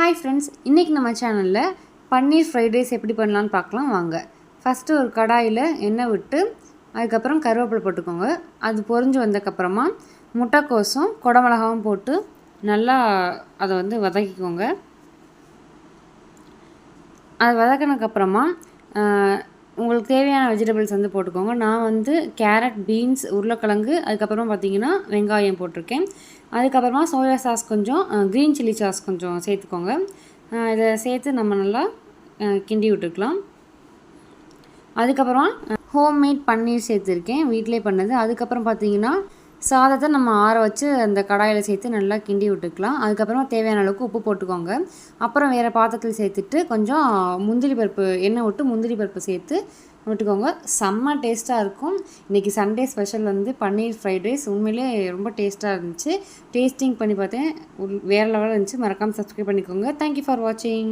Hi friends, இன்றைக்கி நம்ம சேனலில் பன்னீர் ஃப்ரைட் ரைஸ் எப்படி பண்ணலான்னு பார்க்கலாம் வாங்க. ஃபஸ்ட்டு ஒரு கடாயில் எண்ணெய் விட்டு அதுக்கப்புறம் கருவேப்பிலை போட்டுக்கோங்க. அது பொரிஞ்சு வந்ததுக்கப்புறமா முட்டைக்கோசும் குடமிளகாவும் போட்டு நல்லா அதை வதக்கிக்கோங்க. அது வதக்கினதுக்கப்புறமா உங்களுக்கு தேவையான வெஜிடபிள்ஸ் போட்டுக்கோங்க. நான் கேரட், பீன்ஸ், உருளைக்கிழங்கு, அதுக்கப்புறமா பார்த்திங்கன்னா வெங்காயம் போட்டிருக்கேன். அதுக்கப்புறமா சோயா சாஸ் கொஞ்சம், க்ரீன் சில்லி சாஸ் கொஞ்சம் சேர்த்துக்கோங்க. இதை சேர்த்து நம்ம நல்லா கிண்டி விட்டுக்கலாம். அதுக்கப்புறமா ஹோம்மேட் பன்னீர் சேர்த்துருக்கேன், வீட்டிலே பண்ணது. அதுக்கப்புறம் பார்த்திங்கன்னா சாதத்தை நம்ம ஆற வச்சு அந்த கடாயில் சேர்த்து நல்லா கிண்டி விட்டுக்கலாம். அதுக்கப்புறமா தேவையான அளவுக்கு உப்பு போட்டுக்கோங்க. அப்புறம் வேறு பாத்திரத்தில் சேர்த்துட்டு கொஞ்சம் முந்திரி பருப்பு எண்ணெய் விட்டு முந்திரி பருப்பு சேர்த்து விட்டுக்கோங்க. செம்ம டேஸ்ட்டாக இருக்கும். இன்றைக்கி சண்டே ஸ்பெஷல் பன்னீர் ஃப்ரைட் ரைஸ் உண்மையிலே ரொம்ப டேஸ்ட்டாக இருந்துச்சு. டேஸ்டிங் பண்ணி பார்த்தேன், வேறு லெவலில் இருந்துச்சு. மறக்காமல் சப்ஸ்கிரைப் பண்ணிக்கோங்க. தேங்க்யூ ஃபார் வாட்சிங்.